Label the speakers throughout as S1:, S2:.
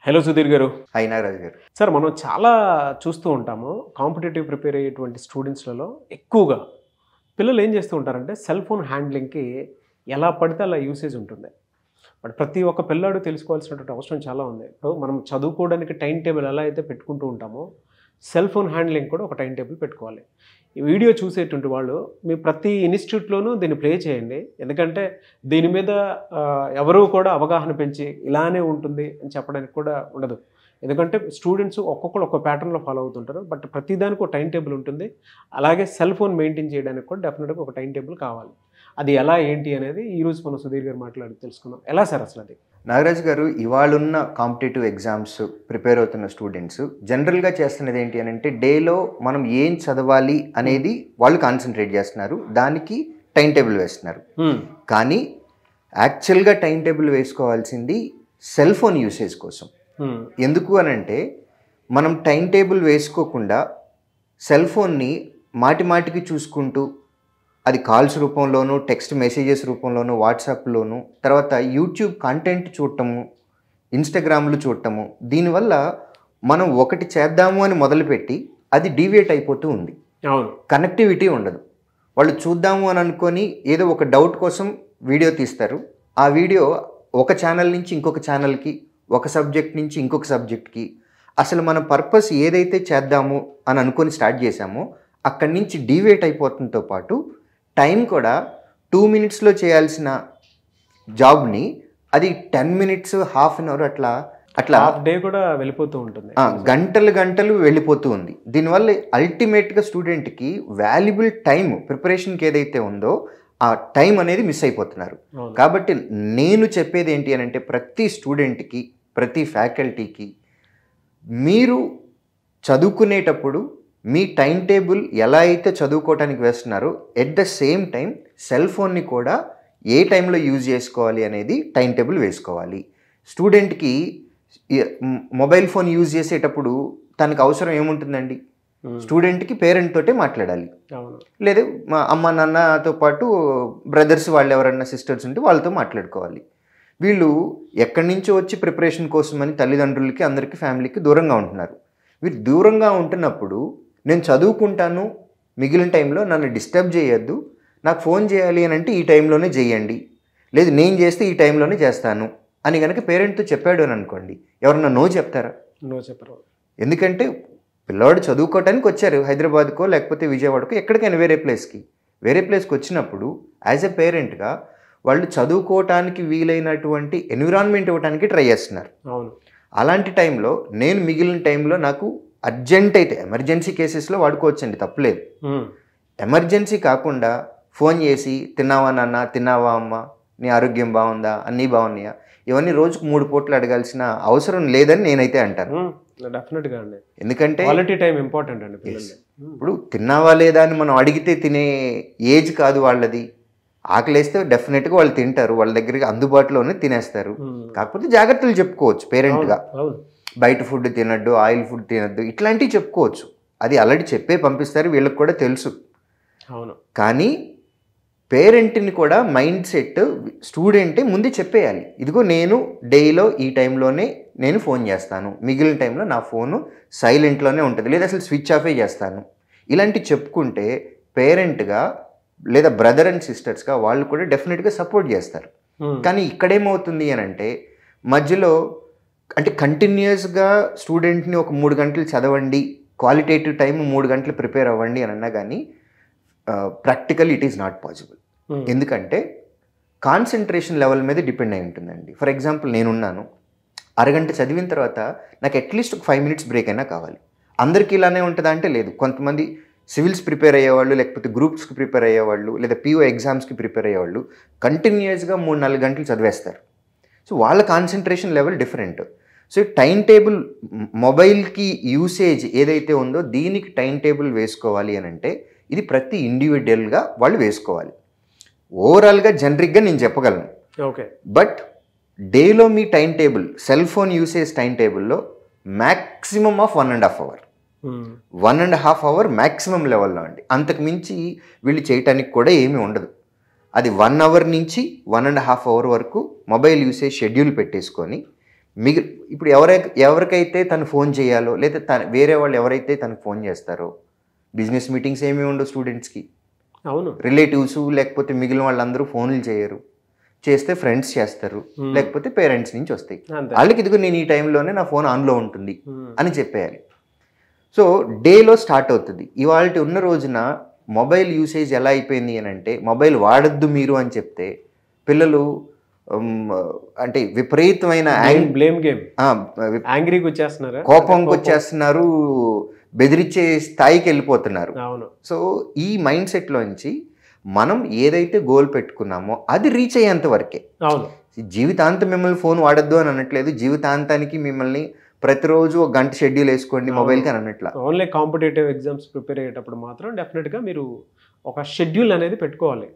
S1: Hello Sudheer గారు.
S2: Hi Nagaraju గారు.
S1: Sir, మనం చాలా చూస్తూ ఉంటాము కాంపిటేటివ్ ప్రిపేర్ అయ్యేటువంటి స్టూడెంట్స్లలో ఎక్కువగా పిల్లలు ఏం చేస్తూ ఉంటారంటే సెల్ ఫోన్ హ్యాండ్లింగ్కి ఎలా పడితే అలా యూసేజ్ ఉంటుంది. బట్ ప్రతి ఒక్క పిల్లాడు తెలుసుకోవాల్సినటువంటి అవసరం చాలా ఉంది. ఇప్పుడు మనం చదువుకోవడానికి టైం టేబుల్ ఎలా అయితే పెట్టుకుంటూ ఉంటామో సెల్ ఫోన్ హ్యాండ్లింగ్ కూడా ఒక టైం టేబుల్ పెట్టుకోవాలి. ఈ వీడియో చూసేటువంటి వాళ్ళు మీ ప్రతి ఇన్స్టిట్యూట్లోనూ దీన్ని ప్లే చేయండి. ఎందుకంటే దీని మీద ఎవరూ కూడా అవగాహన పెంచి ఇలానే ఉంటుంది అని చెప్పడానికి కూడా ఉండదు. ఎందుకంటే స్టూడెంట్స్ ఒక్కొక్కరు ఒక్క ప్యాటర్న్లో ఫాలో అవుతుంటారు. బట్ ప్రతిదానికి ఒక టైం టేబుల్ ఉంటుంది. అలాగే సెల్ ఫోన్ మెయింటైన్ చేయడానికి కూడా డెఫినెట్గా ఒక టైం టేబుల్ కావాలి. అది ఎలా ఏంటి అనేది ఈరోజు మనం సుధీర్ గారు మాట్లాడి తెలుసుకుందాం. ఎలా సార్ అసలు అది?
S2: నాగరాజు గారు, ఇవాళున్న కాంపిటేటివ్ ఎగ్జామ్స్ ప్రిపేర్ అవుతున్న స్టూడెంట్స్ జనరల్గా చేస్తున్నది ఏంటి అని అంటే, డేలో మనం ఏం చదవాలి అనేది వాళ్ళు కాన్సన్ట్రేట్ చేస్తున్నారు, దానికి టైం టేబుల్ వేస్తున్నారు. కానీ యాక్చువల్గా టైం టేబుల్ వేసుకోవాల్సింది సెల్ ఫోన్ యూసేజ్ కోసం. ఎందుకు అని అంటే, మనం టైం టేబుల్ వేసుకోకుండా సెల్ ఫోన్ని మాటి మాటికి చూసుకుంటూ, అది కాల్స్ రూపంలోనూ, టెక్స్ట్ మెసేజెస్ రూపంలోనూ, వాట్సాప్లోనూ, తర్వాత యూట్యూబ్ కంటెంట్ చూడటము, ఇన్స్టాగ్రామ్లు చూడటము, దీనివల్ల మనం ఒకటి చేద్దాము అని మొదలుపెట్టి అది డీవియేట్ అయిపోతూ ఉంది. కనెక్టివిటీ ఉండదు. వాళ్ళు చూద్దాము అని అనుకొని ఏదో ఒక డౌట్ కోసం వీడియో తీస్తారు. ఆ వీడియో ఒక ఛానల్ నుంచి ఇంకొక ఛానల్కి, ఒక సబ్జెక్ట్ నుంచి ఇంకొక సబ్జెక్ట్కి, అసలు మన పర్పస్ ఏదైతే చేద్దాము అని అనుకొని స్టార్ట్ చేశామో అక్కడి నుంచి డీవియేట్ అయిపోతుంతో పాటు టైం కూడా 2 minutesలో చేయాల్సిన జాబ్ని అది 10 minutes, హాఫ్ అన్ అవర్ అట్లా
S1: హాఫ్ డే కూడా వెళ్ళిపోతూ ఉంటుంది.
S2: గంటలు వెళ్ళిపోతూ ఉంది. దీనివల్ల అల్టిమేట్గా స్టూడెంట్కి వాల్యుబుల్ టైం ప్రిపరేషన్కి ఏదైతే ఉందో ఆ టైం అనేది మిస్ అయిపోతున్నారు. కాబట్టి నేను చెప్పేది ఏంటి అని అంటే, ప్రతి స్టూడెంట్కి, ప్రతి ఫ్యాకల్టీకి మీరు చదువుకునేటప్పుడు మీ టైం టేబుల్ ఎలా అయితే చదువుకోవటానికి వేస్తున్నారో at the same time cell ఫోన్ని కూడా ఏ టైంలో యూజ్ చేసుకోవాలి అనేది టైం టేబుల్ వేసుకోవాలి. స్టూడెంట్కి మొబైల్ ఫోన్ యూజ్ చేసేటప్పుడు తనకు అవసరం ఏముంటుందండి? స్టూడెంట్కి పేరెంట్ తోటే మాట్లాడాలి, లేదా మా అమ్మ నాన్నతో పాటు బ్రదర్స్ వాళ్ళు ఎవరన్నా సిస్టర్స్ ఉంటే వాళ్ళతో మాట్లాడుకోవాలి. వీళ్ళు ఎక్కడి నుంచో వచ్చి ప్రిపరేషన్ కోసమని తల్లిదండ్రులకి, అందరికీ, ఫ్యామిలీకి దూరంగా ఉంటున్నారు. వీరు దూరంగా ఉంటున్నప్పుడు నేను చదువుకుంటాను, మిగిలిన టైంలో నన్ను డిస్టర్బ్ చేయొద్దు, నాకు ఫోన్ చేయాలి అని అంటే ఈ టైంలోనే చేయండి, లేదు నేను చేస్తే ఈ టైంలోనే చేస్తాను అని కనుక పేరెంట్తో చెప్పాడు అని అనుకోండి, ఎవరన్నా నో చెప్తారా?
S1: నో చెప్పరు.
S2: ఎందుకంటే పిల్లవాడు చదువుకోవటానికి వచ్చారు హైదరాబాద్కో లేకపోతే విజయవాడకో, ఎక్కడికైనా వేరే ప్లేస్కి వచ్చినప్పుడు యాజ్ ఎ పేరెంట్గా వాళ్ళు చదువుకోవటానికి వీలైనటువంటి ఎన్విరాన్మెంట్ ఇవ్వడానికి ట్రై చేస్తున్నారు. అలాంటి టైంలో నేను మిగిలిన టైంలో నాకు అర్జెంట్ అయితే ఎమర్జెన్సీ కేసెస్లో వాడుకోవచ్చండి, తప్పలేదు. ఎమర్జెన్సీ కాకుండా ఫోన్ చేసి తిన్నావా నాన్న, తిన్నావా అమ్మ, నీ ఆరోగ్యం బాగుందా, అన్నీ బాగున్నాయా, ఇవన్నీ రోజుకు 3 పూటలు అడగాల్సిన అవసరం లేదని నేనైతే అంటాను.
S1: డెఫినెట్గా అండి.
S2: ఎందుకంటే
S1: క్వాలిటీ టైం ఇంపార్టెంట్ అండి.
S2: ఇప్పుడు తిన్నావా లేదా అని మనం అడిగితే తినే ఏజ్ కాదు వాళ్ళది. ఆకలేస్తే డెఫినెట్గా వాళ్ళు తింటారు, వాళ్ళ దగ్గరికి అందుబాటులోనే తినేస్తారు. కాకపోతే జాగ్రత్తలు చెప్పుకోవచ్చు పేరెంట్గా, బయట ఫుడ్ తినద్దు, ఆయిల్ ఫుడ్ తినద్దు, ఇట్లాంటివి చెప్పుకోవచ్చు. అది ఆల్రెడీ చెప్పే పంపిస్తారు, వీళ్ళకి కూడా తెలుసు. కానీ పేరెంట్ని కూడా మైండ్ సెట్ స్టూడెంటే ముందే చెప్పేయాలి. ఇదిగో నేను డేలో ఈ టైంలోనే నేను ఫోన్ చేస్తాను, మిగిలిన టైంలో నా ఫోను సైలెంట్లోనే ఉంటుంది, లేదా అసలు స్విచ్ ఆఫే చేస్తాను. ఇలాంటివి చెప్పుకుంటే పేరెంట్గా లేదా బ్రదర్ అండ్ సిస్టర్స్గా వాళ్ళు కూడా డెఫినెట్గా సపోర్ట్ చేస్తారు. కానీ ఇక్కడేమవుతుంది అని అంటే, మధ్యలో అంటే కంటిన్యూస్గా స్టూడెంట్ని ఒక 3 గంటలు చదవండి, క్వాలిటేటివ్ టైం 3 గంటలు ప్రిపేర్ అవ్వండి అని అన్నా కానీ practical it is not possible. ఎందుకంటే కాన్సన్ట్రేషన్ లెవెల్ మీద డిపెండ్ అయి ఉంటుందండి. ఫర్ ఎగ్జాంపుల్, నేనున్నాను, అరగంట చదివిన తర్వాత నాకు అట్లీస్ట్ ఒక 5 minutes బ్రేక్ అయినా కావాలి. అందరికీ ఇలానే ఉంటుందా అంటే లేదు. కొంతమంది సివిల్స్ ప్రిపేర్ అయ్యేవాళ్ళు, లేకపోతే గ్రూప్స్కి ప్రిపేర్ అయ్యేవాళ్ళు, లేదా PO ఎగ్జామ్స్కి ప్రిపేర్ అయ్యేవాళ్ళు కంటిన్యూస్గా 3-4 గంటలు చదివేస్తారు. సో వాళ్ళ concentration level different. So time table, మొబైల్కి యూసేజ్ ఏదైతే ఉందో దీనికి టైం టేబుల్ వేసుకోవాలి అని అంటే ఇది ప్రతి ఇండివిజువల్గా వాళ్ళు వేసుకోవాలి. ఓవరాల్గా జనరిక్గా నేను చెప్పగలను. బట్ డేలో మీ time table, cell phone usage time టేబుల్లో maximum of 1.5 hours, 1.5 hours maximum లెవెల్లో అండి. అంతకు మించి వీళ్ళు చేయటానికి కూడా ఏమీ ఉండదు. అది 1 hour నుంచి 1.5 hours వరకు మొబైల్ యూసేజ్ షెడ్యూల్ పెట్టేసుకొని ఇప్పుడు ఎవరికైతే తను ఫోన్ చేయాలో లేదా వేరే వాళ్ళు ఎవరైతే తనకు ఫోన్ చేస్తారో, బిజినెస్ మీటింగ్స్ ఏమీ ఉండవు స్టూడెంట్స్కి.
S1: అవును,
S2: రిలేటివ్స్ లేకపోతే మిగిలిన వాళ్ళందరూ ఫోన్లు చేయరు. చేస్తే ఫ్రెండ్స్ చేస్తారు, లేకపోతే పేరెంట్స్ నుంచి వస్తాయి. వాళ్ళకి ఇదిగో నేను ఈ టైంలోనే నా ఫోన్ ఆన్లో ఉంటుంది అని చెప్పేయాలి. సో డేలో స్టార్ట్ అవుతుంది. ఇవాళ ఉన్న రోజున మొబైల్ యూసేజ్ ఎలా అయిపోయింది అని అంటే, మొబైల్ వాడద్దు మీరు అని చెప్తే పిల్లలు అంటే విపరీతమైన
S1: బ్లేమ్ గేమ్, యాంగ్రీకి వచ్చేస్తున్నారు,
S2: కోపంకి వచ్చేస్తున్నారు, బెదిరించే స్థాయికి వెళ్ళిపోతున్నారు.
S1: అవును.
S2: సో ఈ మైండ్ సెట్లోంచి మనం ఏదైతే గోల్ పెట్టుకున్నామో అది రీచ్ అయ్యేంత వరకే.
S1: అవును,
S2: జీవితాంతం మిమ్మల్ని ఫోన్ వాడద్దు అని అనట్లేదు, జీవితాంతానికి మిమ్మల్ని ప్రతిరోజు ఒక గంట షెడ్యూల్ వేసుకోండి మొబైల్కి అని అనట్లా.
S1: ఓన్లీ కాంపిటేటివ్ ఎగ్జామ్స్ ప్రిపేర్ అయ్యేటప్పుడు మాత్రం డెఫినెట్గా మీరు ఒక షెడ్యూల్ అనేది పెట్టుకోవాలి,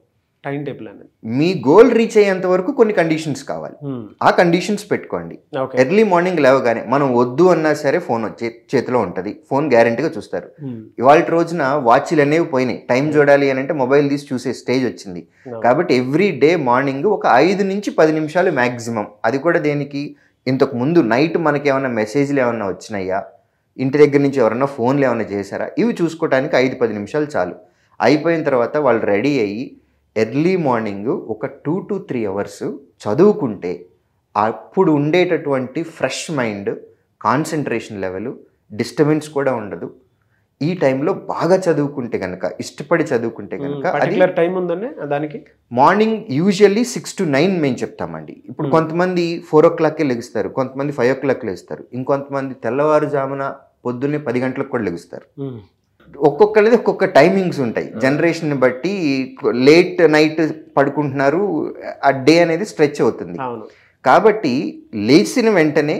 S1: టైం టేబుల్ అనేది.
S2: మీ గోల్ రీచ్ అయ్యేంత వరకు కొన్ని కండిషన్స్ కావాలి, ఆ కండిషన్స్ పెట్టుకోండి. ఎర్లీ మార్నింగ్ లేవగానే మనం వద్దు అన్నా సరే ఫోన్ చేతిలో ఉంటుంది, ఫోన్ గ్యారెంటీగా చూస్తారు. ఇవాళ రోజున వాచ్లు అనేవి పోయినాయి, టైం చూడాలి అని అంటే మొబైల్ తీసి చూసే స్టేజ్ వచ్చింది. కాబట్టి ఎవ్రీ డే మార్నింగ్ ఒక 5 నుంచి 10 నిమిషాలు మ్యాక్సిమం, అది కూడా దేనికి, ఇంతకు ముందు నైట్ మనకి ఏమైనా మెసేజ్లు ఏమైనా వచ్చినాయా, ఇంటి దగ్గర నుంచి ఎవరైనా ఫోన్లు ఏమైనా చేశారా, ఇవి చూసుకోవడానికి 5-10 నిమిషాలు చాలు. అయిపోయిన తర్వాత వాళ్ళు రెడీ అయ్యి ఎర్లీ మార్నింగ్ ఒక 2 to 3 అవర్స్ చదువుకుంటే అప్పుడు ఉండేటటువంటి fresh mind, concentration level, disturbance కూడా ఉండదు. ఈ టైంలో బాగా చదువుకుంటే కనుక, ఇష్టపడి చదువుకుంటే కనుక,
S1: పర్టిక్యులర్ టైం ఉందండి దానికి.
S2: మార్నింగ్ యూజువల్లీ 6 to 9 మేము చెప్తామండి. ఇప్పుడు కొంతమంది 4 o'clockకే లెగుస్తారు, కొంతమంది 5 o'clock లెగుస్తారు, ఇంకొంతమంది తెల్లవారుజామున పొద్దున్నే 10 గంటలకు కూడా లెగుస్తారు. ఒక్కొక్కరిది ఒక్కొక్క టైమింగ్స్ ఉంటాయి, జనరేషన్ బట్టి. లేట్ నైట్ పడుకుంటున్నారు, ఆ డే అనేది స్ట్రెచ్ అవుతుంది. కాబట్టి లేచిన వెంటనే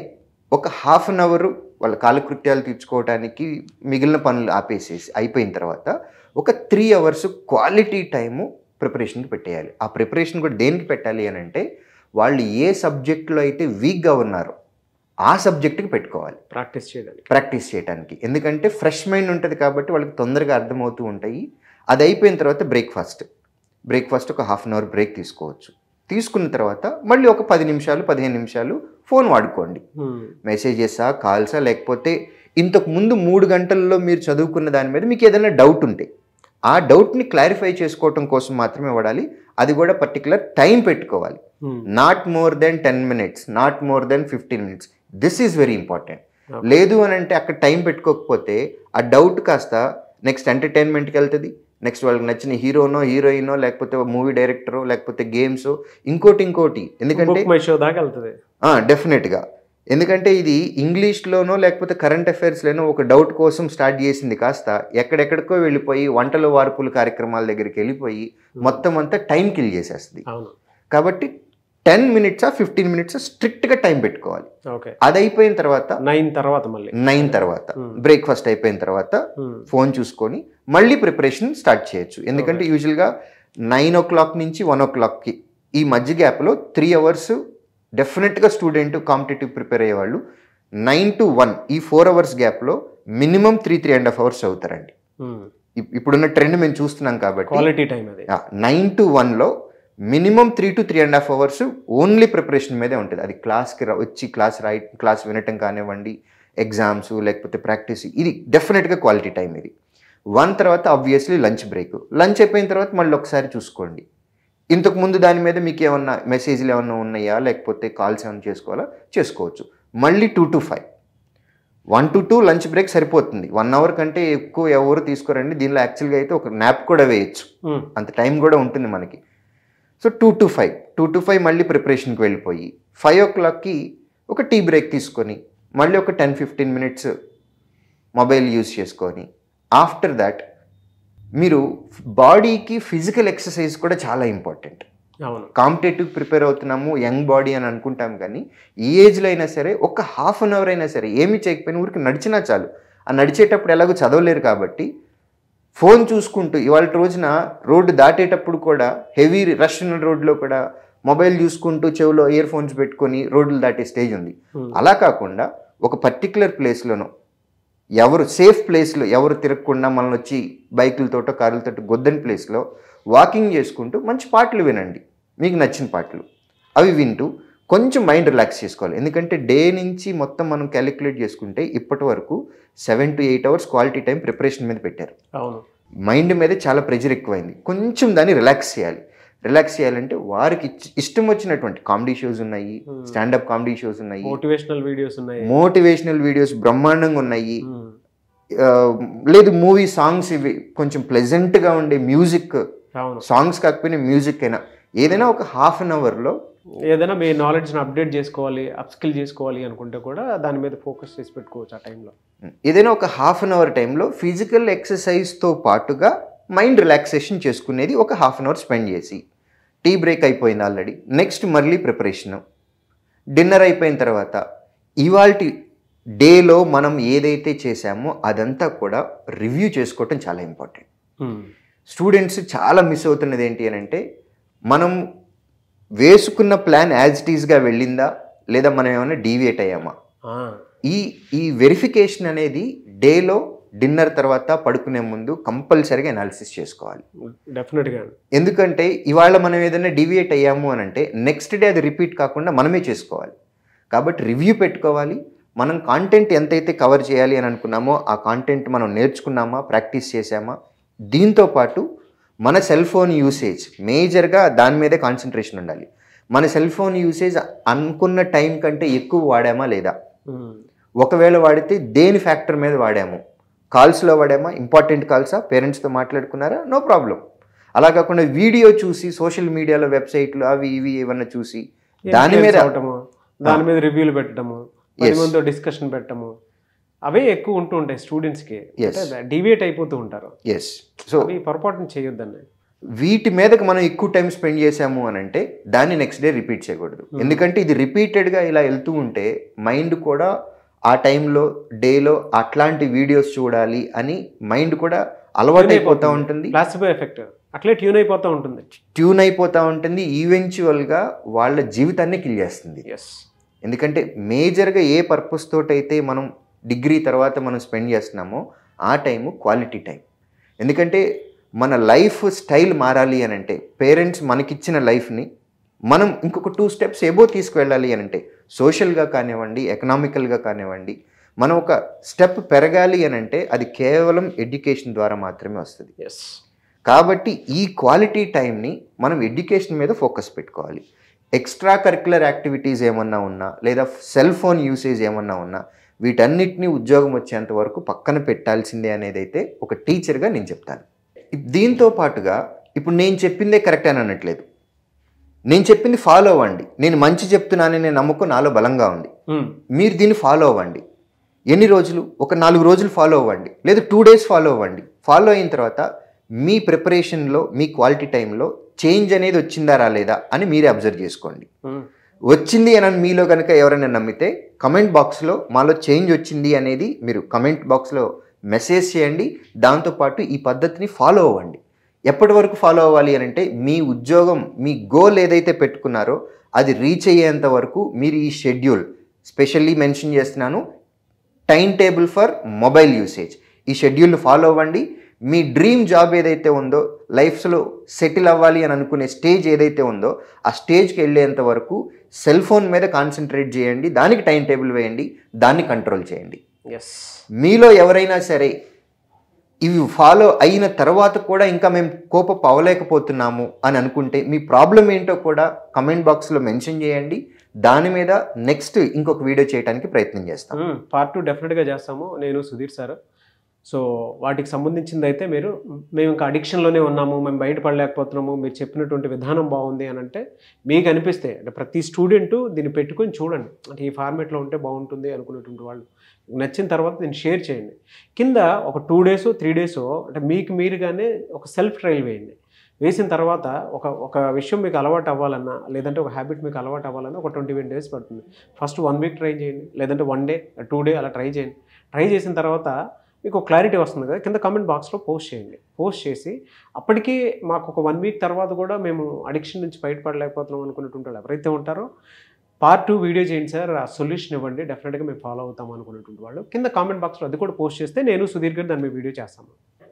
S2: ఒక 1/2 hour వాళ్ళ కాలకృత్యాలు తీర్చుకోవడానికి మిగిలిన పనులు ఆపేసేసి అయిపోయిన తర్వాత ఒక 3 hours క్వాలిటీ టైము ప్రిపరేషన్కి పెట్టేయాలి. ఆ ప్రిపరేషన్ కూడా దేనికి పెట్టాలి అని అంటే, వాళ్ళు ఏ సబ్జెక్టులో అయితే వీక్గా ఉన్నారో ఆ సబ్జెక్టుకి పెట్టుకోవాలి ప్రాక్టీస్ చేయడానికి. ఎందుకంటే ఫ్రెష్ మైండ్ ఉంటుంది కాబట్టి వాళ్ళకి తొందరగా అర్థమవుతూ ఉంటాయి. అది అయిపోయిన తర్వాత బ్రేక్ఫాస్ట్ ఒక 1/2 hour బ్రేక్ తీసుకోవచ్చు. తీసుకున్న తర్వాత మళ్ళీ ఒక 10 నిమిషాలు 15 నిమిషాలు ఫోన్ వాడుకోండి. మెసేజెసా, కాల్సా, లేకపోతే ఇంతకు ముందు 3 గంటల్లో మీరు చదువుకున్న దాని మీద మీకు ఏదైనా డౌట్ ఉంటే ఆ డౌట్ని క్లారిఫై చేసుకోవటం కోసం మాత్రమే వాడాలి. అది కూడా పర్టికులర్ టైం పెట్టుకోవాలి. Not more than 10 minutes, not more than 15 minutes. This is very important. లేదు అని అంటే అక్కడ టైం పెట్టుకోకపోతే ఆ డౌట్ కాస్త నెక్స్ట్ ఎంటర్టైన్మెంట్కి వెళ్తుంది, నెక్స్ట్ వాళ్ళకి నచ్చిన హీరోనో హీరోయినో లేకపోతే మూవీ డైరెక్టరో లేకపోతే గేమ్స్ ఇంకోటి. ఎందుకంటే డెఫినెట్గా, ఎందుకంటే ఇది ఇంగ్లీష్లోనో లేకపోతే కరెంట్ అఫైర్స్లోనో ఒక డౌట్ కోసం స్టార్ట్ చేసింది కాస్త ఎక్కడెక్కడికో వెళ్ళిపోయి వంటలు వార్పులు కార్యక్రమాల దగ్గరికి వెళ్ళిపోయి మొత్తం అంతా టైం కిల్ చేసేస్తుంది. కాబట్టి 10 minutes 15 minutes స్ట్రిక్ట్గా టైం పెట్టుకోవాలి. అది అయిపోయిన తర్వాత 9 తర్వాత బ్రేక్ఫాస్ట్ అయిపోయిన తర్వాత ఫోన్ చూసుకొని మళ్ళీ ప్రిపరేషన్ స్టార్ట్ చేయొచ్చు. ఎందుకంటే యూజువల్గా 9 o'clock నుంచి 1 o'clockకి ఈ మధ్య గ్యాప్లో 3 hours డెఫినెట్గా స్టూడెంట్ కాంపిటేటివ్ ప్రిపేర్ అయ్యేవాళ్ళు 9 to 1 ఈ 4 hours గ్యాప్లో మినిమం 3.5 hours చదువుతారండి. ఇప్పుడున్న ట్రెండ్ మేము చూస్తున్నాం కాబట్టి 9 to 1లో minimum 3 to 3.5 hours only preparation మీదే ఉంటుంది. అది క్లాస్కి వచ్చి క్లాస్ వినటం కానివ్వండి, ఎగ్జామ్స్ లేకపోతే ప్రాక్టీస్, ఇది డెఫినెట్గా క్వాలిటీ టైం. ఇది 1 తర్వాత ఆబ్వియస్లీ లంచ్ అయిపోయిన తర్వాత మళ్ళీ ఒకసారి చూసుకోండి. ఇంతకు ముందు దాని మీద మీకు ఏమన్నా మెసేజ్లు ఏమన్నా ఉన్నాయా లేకపోతే కాల్స్ ఏమైనా చేసుకోవచ్చు. మళ్ళీ 2 to 5, 1 to 2 లంచ్ బ్రేక్ సరిపోతుంది. 1 hour కంటే ఎక్కువ ఎవరు తీసుకోరండి. దీనిలో యాక్చువల్గా అయితే ఒక నాప్ కూడా వేయచ్చు, అంత టైం కూడా ఉంటుంది మనకి. సో 2 to 5 మళ్ళీ ప్రిపరేషన్కి వెళ్ళిపోయి 5 o'clockకి ఒక టీ బ్రేక్ తీసుకొని మళ్ళీ ఒక 10-15 minutes మొబైల్ యూజ్ చేసుకొని ఆఫ్టర్ దాట్ మీరు బాడీకి ఫిజికల్ ఎక్సర్సైజ్ కూడా చాలా ఇంపార్టెంట్. కాంపిటేటివ్ ప్రిపేర్ అవుతున్నాము, యంగ్ బాడీ అని అనుకుంటాం, కానీ ఈ ఏజ్లో అయినా సరే ఒక 1/2 hour అయినా సరే ఏమీ చేయకపోయినా ఊరికి నడిచినా చాలు. ఆ నడిచేటప్పుడు ఎలాగో చదవలేరు కాబట్టి ఫోన్ చూసుకుంటూ ఇవాళ రోజున రోడ్డు దాటేటప్పుడు కూడా హెవీ రష్ ఉన్న రోడ్లో కూడా మొబైల్ చూసుకుంటూ చెవిలో ఇయర్ ఫోన్స్ పెట్టుకొని రోడ్లు దాటే స్టేజ్ ఉంది. అలా కాకుండా ఒక పర్టికులర్ ప్లేస్లోనో ఎవరు సేఫ్ ప్లేస్లో ఎవరు తిరగకుండా మనల్ని వచ్చి బైకులతోటో కార్లతోటో గొద్దని ప్లేస్లో వాకింగ్ చేసుకుంటూ మంచి పాటలు వినండి, మీకు నచ్చిన పాటలు. అవి వింటూ కొంచెం మైండ్ రిలాక్స్ చేసుకోవాలి. ఎందుకంటే డే నుంచి మొత్తం మనం క్యాలిక్యులేట్ చేసుకుంటే ఇప్పటి వరకు 7 to 8 hours quality time preparation మీద పెట్టారు.
S1: అవును.
S2: మైండ్ మీద చాలా ప్రెషర్ ఎక్కువైంది. కొంచెం దాన్ని రిలాక్స్ చేయాలి. రిలాక్స్ చేయాలంటే వారికి ఇష్టం వచ్చినటువంటి కామెడీ షోస్ ఉన్నాయి, స్టాండప్ కామెడీ షోస్ ఉన్నాయి, మోటివేషనల్ వీడియోస్ బ్రహ్మాండంగా ఉన్నాయి. లేదు మూవీ సాంగ్స్, ఇవి కొంచెం ప్లెజెంట్గా ఉండే మ్యూజిక్, సాంగ్స్ కాకపోయినా మ్యూజిక్ అయినా ఏదైనా ఒక హాఫ్ అన్ అవర్లో
S1: ఏదైనా మీ నాలెడ్జ్ని అప్డేట్ చేసుకోవాలి, అప్స్కిల్ చేసుకోవాలి అనుకుంటే కూడా దాని మీద ఫోకస్ చేసి పెట్టుకోవచ్చు. ఆ టైంలో
S2: ఏదైనా ఒక హాఫ్ అన్ అవర్ టైంలో ఫిజికల్ ఎక్సర్సైజ్తో పాటుగా మైండ్ రిలాక్సేషన్ చేసుకునేది ఒక హాఫ్ అన్ అవర్ స్పెండ్ చేసి, టీ బ్రేక్ అయిపోయింది ఆల్రెడీ, నెక్స్ట్ మళ్ళీ ప్రిపరేషను, డిన్నర్ అయిపోయిన తర్వాత ఇవాల్టి డేలో మనం ఏదైతే చేశామో అదంతా కూడా రివ్యూ చేసుకోవటం చాలా ఇంపార్టెంట్. స్టూడెంట్స్ చాలా మిస్ అవుతున్నది ఏంటి అని అంటే, మనం వేసుకున్న ప్లాన్ యాజ్ ఇట్ ఈస్గా వెళ్ళిందా లేదా మనం ఏమైనా డీవియేట్ అయ్యామా, ఈ వెరిఫికేషన్ అనేది డేలో డిన్నర్ తర్వాత పడుకునే ముందు కంపల్సరీగా అనాలిసిస్ చేసుకోవాలి.
S1: డెఫినెట్గా.
S2: ఎందుకంటే ఇవాళ మనం ఏదైనా డీవియేట్ అయ్యాము అని అంటే నెక్స్ట్ డే అది రిపీట్ కాకుండా మనమే చేసుకోవాలి. కాబట్టి రివ్యూ పెట్టుకోవాలి. మనం కాంటెంట్ ఎంతైతే కవర్ చేయాలి అని అనుకున్నామో ఆ కాంటెంట్ మనం నేర్చుకున్నామా, ప్రాక్టీస్ చేసామా, దీంతోపాటు మన సెల్ ఫోన్ యూసేజ్ మేజర్గా దాని మీదే కాన్సన్ట్రేషన్ ఉండాలి. మన సెల్ ఫోన్ యూసేజ్ అనుకున్న టైం కంటే ఎక్కువ వాడామా లేదా, ఒకవేళ వాడితే దేని ఫ్యాక్టర్ మీద వాడాము, కాల్స్లో వాడామా, ఇంపార్టెంట్ కాల్సా, పేరెంట్స్తో మాట్లాడుకున్నారా, నో ప్రాబ్లం. అలా కాకుండా వీడియో చూసి సోషల్ మీడియాలో వెబ్సైట్లు అవి ఇవి ఏమన్నా చూసి దాని మీద
S1: రివ్యూలు పెట్టడము, డిస్కషన్ పెట్టడము, అవే ఎక్కువ ఉంటూ ఉంటాయి స్టూడెంట్స్కి, డివియేట్ అయిపోతూ ఉంటారు.
S2: సో
S1: పొరపాటును చేయొద్దండి.
S2: వీటి మీదకి మనం ఎక్కువ టైం స్పెండ్ చేసాము అని అంటే దాన్ని నెక్స్ట్ డే రిపీట్ చేయకూడదు. ఎందుకంటే ఇది రిపీటెడ్గా ఇలా వెళ్తూ ఉంటే మైండ్ కూడా ఆ టైంలో డేలో అట్లాంటి వీడియోస్ చూడాలి అని మైండ్ కూడా అలవాటు అయిపోతూ ఉంటుంది.
S1: ప్లాసిబో ఎఫెక్ట్ అట్లే ట్యూన్ అయిపోతూ ఉంటుంది. ఈవెన్చువల్గా వాళ్ళ జీవితాన్ని కిల్ చేస్తుంది. ఎందుకంటే మేజర్గా ఏ పర్పస్ తోటైతే మనం డిగ్రీ తర్వాత మనం స్పెండ్ చేస్తున్నామో ఆ టైము క్వాలిటీ టైం. ఎందుకంటే మన లైఫ్ స్టైల్ మారాలి అని అంటే, పేరెంట్స్ మనకిచ్చిన లైఫ్ని మనం ఇంకొక 2 steps ఎబో తీసుకువెళ్ళాలి అని అంటే, సోషల్గా కానివ్వండి, ఎకనామికల్గా కానివ్వండి, మనం ఒక స్టెప్ పెరగాలి అని అంటే అది కేవలం ఎడ్యుకేషన్ ద్వారా మాత్రమే వస్తుంది. కాబట్టి ఈ క్వాలిటీ టైంని మనం ఎడ్యుకేషన్ మీద ఫోకస్ పెట్టుకోవాలి. ఎక్స్ట్రా కరిక్యులర్ యాక్టివిటీస్ ఏమన్నా ఉన్నా లేదా సెల్ ఫోన్ యూసేజ్ ఏమన్నా ఉన్నా వీటన్నిటిని ఉద్యోగం వచ్చేంత వరకు పక్కన పెట్టాల్సిందే అనేది అయితే ఒక టీచర్గా నేను చెప్తాను. దీంతో పాటుగా ఇప్పుడు నేను చెప్పిందే కరెక్ట్ అని అనట్లేదు, నేను చెప్పింది ఫాలో అవ్వండి. నేను మంచి చెప్తున్నాననే నమ్మకం నాలో బలంగా ఉంది. మీరు దీన్ని ఫాలో అవ్వండి. ఎన్ని రోజులు? ఒక 4 రోజులు ఫాలో అవ్వండి, లేదా 2 days ఫాలో అవ్వండి. ఫాలో అయిన తర్వాత మీ ప్రిపరేషన్లో, మీ క్వాలిటీ టైంలో చేంజ్ అనేది వచ్చిందా రాలేదా అని మీరే అబ్జర్వ్ చేసుకోండి. వచ్చింది అని మీలో కనుక ఎవరైనా నమ్మితే కమెంట్ బాక్స్లో మాలో చేంజ్ వచ్చింది అనేది మీరు కమెంట్ బాక్స్లో మెసేజ్ చేయండి. దాంతోపాటు ఈ పద్ధతిని ఫాలో అవ్వండి. ఎప్పటి వరకు ఫాలో అవ్వాలి అని అంటే, మీ ఉద్యోగం, మీ గోల్ ఏదైతే పెట్టుకున్నారో అది రీచ్ అయ్యేంత వరకు మీరు ఈ షెడ్యూల్, స్పెషల్లీ మెన్షన్ చేస్తున్నాను, time table for mobile usage, ఈ షెడ్యూల్ని ఫాలో అవ్వండి. మీ డ్రీమ్ జాబ్ ఏదైతే ఉందో, లైఫ్లో సెటిల్ అవ్వాలి అని అనుకునే స్టేజ్ ఏదైతే ఉందో ఆ స్టేజ్కి వెళ్ళేంత వరకు సెల్ ఫోన్ మీద కాన్సన్ట్రేట్ చేయండి. దానికి టైం టేబుల్ వేయండి, దాన్ని కంట్రోల్ చేయండి. మీలో ఎవరైనా సరే ఇవి ఫాలో అయిన తర్వాత కూడా ఇంకా మేము కోపం అవ్వలేకపోతున్నాము అని అనుకుంటే మీ ప్రాబ్లం ఏంటో కూడా కమెంట్ బాక్స్లో మెన్షన్ చేయండి. దాని మీద నెక్స్ట్ ఇంకొక వీడియో చేయడానికి ప్రయత్నం చేస్తాం. పార్ట్ 2 డెఫినెట్గా చేస్తాము, నేను సుధీర్ సార్. సో వాటికి సంబంధించింది అయితే మేము ఇంకా అడిక్షన్లోనే ఉన్నాము, మేము బయటపడలేకపోతున్నాము, మీరు చెప్పినటువంటి విధానం బాగుంది అని అంటే మీకు అనిపిస్తే, అంటే ప్రతి స్టూడెంటు దీన్ని పెట్టుకొని చూడండి, అంటే ఈ ఫార్మేట్లో ఉంటే బాగుంటుంది అనుకునేటువంటి వాళ్ళు నచ్చిన తర్వాత దీన్ని షేర్ చేయండి. కింద ఒక 2 days 3 days అంటే మీకు మీరుగానే ఒక సెల్ఫ్ ట్రయల్ వేయండి. వేసిన తర్వాత ఒక విషయం మీకు అలవాటు అవ్వాలన్నా, లేదంటే ఒక హ్యాబిట్ మీకు అలవాటు అవ్వాలన్నా ఒక 21 days పడుతుంది. ఫస్ట్ 1 week ట్రై చేయండి, లేదంటే 1 day 2 day అలా ట్రై చేయండి. ట్రై చేసిన తర్వాత మీకు క్లారిటీ వస్తుంది కదా, కింద కమెంట్ బాక్స్లో పోస్ట్ చేయండి. పోస్ట్ చేసి అప్పటికీ మాకు ఒక 1 week తర్వాత కూడా మేము అడిక్షన్ నుంచి బయటపడలేకపోతున్నాం అనుకున్నటువంటి వాళ్ళు ఎవరైతే ఉంటారో పార్ట్ 2 వీడియో చేయండి సార్, ఆ సొల్యూషన్ ఇవ్వండి, డెఫినెట్గా మేము ఫాలో అవుతాం అనుకున్నటువంటి వాళ్ళు కింద కామెంట్ బాక్స్లో అది కూడా పోస్ట్ చేస్తే నేను సుధీర్ గారు దాని మీద వీడియో చేస్తాము.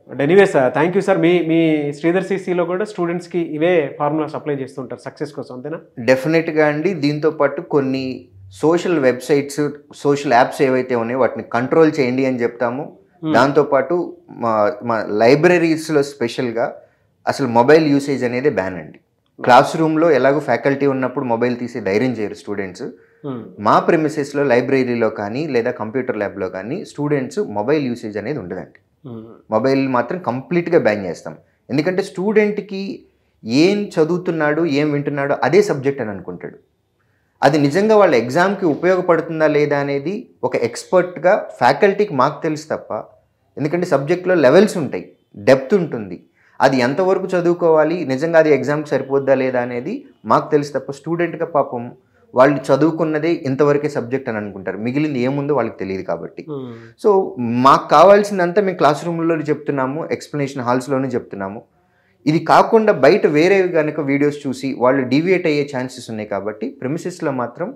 S1: Anyways thank you sir. మీ శ్రీధర్ సిసిలో కూడా స్టూడెంట్స్కి ఇవే ఫార్ములాస్ అప్లై చేస్తుంటారు సక్సెస్ కోసం, అంతేనా?
S2: డెఫినెట్గా అండి. దీంతో పాటు కొన్ని సోషల్ వెబ్సైట్స్, సోషల్ యాప్స్ ఏవైతే ఉన్నాయో వాటిని కంట్రోల్ చేయండి అని చెప్తాము. దాంతోపాటు మా లైబ్రరీస్లో స్పెషల్గా అసలు మొబైల్ యూసేజ్ అనేది బ్యాన్ అండి. క్లాస్ రూమ్లో ఎలాగో ఫ్యాకల్టీ ఉన్నప్పుడు మొబైల్ తీసి ధైర్యం చేయరు స్టూడెంట్స్. మా ప్రెమిసెస్లో లైబ్రరీలో కానీ లేదా కంప్యూటర్ ల్యాబ్లో కానీ స్టూడెంట్స్ మొబైల్ యూసేజ్ అనేది ఉండదండి. మొబైల్ మాత్రం కంప్లీట్గా బ్యాన్ చేస్తాం. ఎందుకంటే స్టూడెంట్కి ఏం చదువుతున్నాడు, ఏం వింటున్నాడో అదే సబ్జెక్ట్ అని అనుకుంటాడు. అది నిజంగా వాళ్ళ ఎగ్జామ్కి ఉపయోగపడుతుందా లేదా అనేది ఒక ఎక్స్పర్ట్గా ఫ్యాకల్టీకి మాకు తెలుసు తప్ప, ఎందుకంటే సబ్జెక్ట్లో లెవెల్స్ ఉంటాయి, డెప్త్ ఉంటుంది. అది ఎంతవరకు చదువుకోవాలి, నిజంగా అది ఎగ్జామ్కి సరిపోద్దా లేదా అనేది మాకు తెలుసు తప్ప స్టూడెంట్గా పాపం వాళ్ళు చదువుకున్నదే ఇంతవరకే సబ్జెక్ట్ అని అనుకుంటారు. మిగిలింది ఏముందో వాళ్ళకి తెలియదు కాబట్టి. సో మాకు కావాల్సిందంతా మేము క్లాస్ రూమ్లో చెప్తున్నాము, ఎక్స్ప్లెనేషన్ హాల్స్లోనే చెప్తున్నాము. ఇది కాకుండా బయట వేరే కనుక వీడియోస్ చూసి వాళ్ళు డీవియేట్ అయ్యే ఛాన్సెస్ ఉన్నాయి కాబట్టి ప్రెమిసెస్లో మాత్రం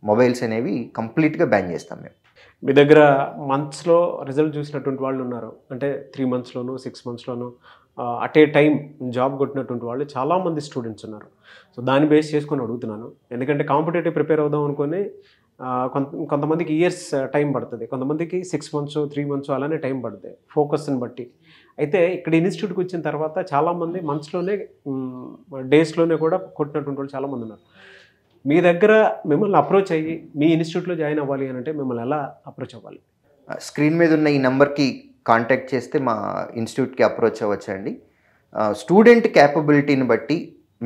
S2: మొబైల్స్ అనేవి కంప్లీట్గా బ్యాన్ చేస్తాం మేము.
S1: మీ దగ్గర మంత్స్లో రిజల్ట్ చూసినటువంటి వాళ్ళు ఉన్నారు, అంటే 3 monthsలోను 6 monthsలోను అట్ ఏ టైం జాబ్ కొట్టినటువంటి వాళ్ళు చాలామంది స్టూడెంట్స్ ఉన్నారు. సో దాన్ని బేస్ చేసుకొని అడుగుతున్నాను. ఎందుకంటే కాంపిటేటివ్ ప్రిపేర్ అవుదాం అనుకొని కొంతమందికి ఇయర్స్ టైం పడుతుంది, కొంతమందికి 6 months 3 months అలానే టైం పడుతుంది ఫోకస్ని బట్టి. అయితే ఇక్కడ ఇన్స్టిట్యూట్కి వచ్చిన తర్వాత చాలామంది మంత్స్లోనే డేస్లోనే కూడా కొట్టినటువంటి వాళ్ళు చాలామంది ఉన్నారు. మీ దగ్గర మిమ్మల్ని అప్రోచ్ అయ్యి మీ ఇన్స్టిట్యూట్లో జాయిన్ అవ్వాలి అని అంటే మిమ్మల్ని ఎలా అప్రోచ్ అవ్వాలి?
S2: స్క్రీన్ మీద ఉన్న ఈ నెంబర్కి కాంటాక్ట్ చేస్తే మా ఇన్స్టిట్యూట్కి అప్రోచ్ అవ్వచ్చండి. స్టూడెంట్ క్యాపబిలిటీని బట్టి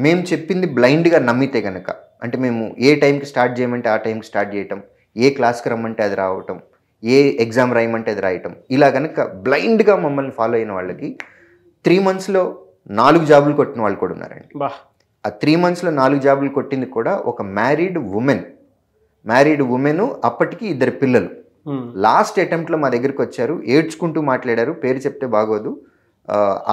S2: మేము చెప్పింది బ్లైండ్గా నమ్మితే కనుక, అంటే మేము ఏ టైంకి స్టార్ట్ చేయమంటే ఆ టైంకి స్టార్ట్ చేయటం, ఏ క్లాస్కి రమ్మంటే అది రావటం, ఏ ఎగ్జామ్ రాయమంటే అది రాయటం, ఇలా కనుక బ్లైండ్గా మమ్మల్ని ఫాలో అయిన వాళ్ళకి 3 monthsలో 4 జాబులు కొట్టిన వాళ్ళు కూడా ఉన్నారండి. ఆ 3 monthsలో 4 జాబులు కొట్టింది కూడా ఒక మ్యారీడ్ ఉమెన్, అప్పటికి 2 పిల్లలు. లాస్ట్ అటెంప్ట్లో మా దగ్గరికి వచ్చారు, ఏడ్చుకుంటూ మాట్లాడారు, పేరు చెప్తే బాగోదు.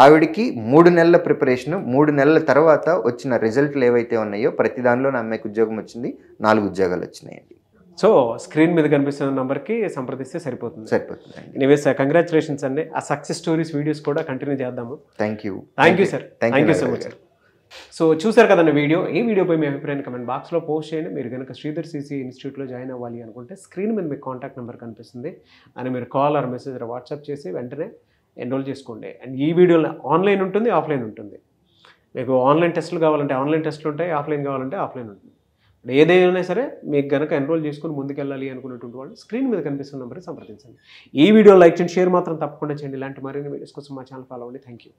S2: ఆవిడికి 3 నెలల ప్రిపరేషను, 3 నెలల తర్వాత వచ్చిన రిజల్ట్లు ఏవైతే ఉన్నాయో ప్రతి దానిలో నా అమ్మాయికి ఉద్యోగం వచ్చింది, 4 ఉద్యోగాలు వచ్చినాయండి.
S1: సో స్క్రీన్ మీద కనిపిస్తున్న నెంబర్కి సంప్రదిస్తే సరిపోతుంది. ఎనీవేస్ కంగ్రాచులేషన్స్ అండి. ఆ సక్సెస్ స్టోరీస్ వీడియోస్ కూడా కంటిన్యూ చేద్దాము.
S2: Thank you
S1: sir. Thank you so much sir. So చూసారు కదండి వీడియో. ఈ వీడియోపై మీ అభిప్రాయాన్ని కమెంట్ బాక్స్లో పోస్ట్ చేయండి. మీరు కనుక శ్రీధర్ సిసి ఇన్స్టిట్యూట్లో జాయిన్ అవ్వాలి అనుకుంటే స్క్రీన్ మీద మీకు కాంటాక్ట్ నెంబర్ కనిపిస్తుంది, అని మీరు కాల్ ఆర్ మెసేజ్ వాట్సాప్ చేసి వెంటనే ఎన్రోల్ చేసుకోండి. అండ్ ఈ వీడియోలో ఆన్లైన్ ఉంటుంది, ఆఫ్లైన్ ఉంటుంది. మీకు ఆన్లైన్ టెస్టులు కావాలంటే ఆన్లైన్ టెస్టులు ఉంటాయి, ఆఫ్లైన్ కావాలంటే ఆఫ్లైన్ ఉంటుంది. ఏదైనా సరే మీకు కనుక ఎన్రోల్ చేసుకుని ముందుకెళ్ళాలి అనుకున్నటువంటి వాళ్ళు స్క్రీన్ మీద కనిపిస్తున్న నెంబర్కి సంప్రదించండి. ఈ వీడియో లైక్ చేయండి, షేర్ మాత్రం తప్పకుండా చేయండి. ఇలాంటి మరిన్ని వీడియోస్ కోసం మా ఛానల్ ఫాలో అవ్వండి. Thank you.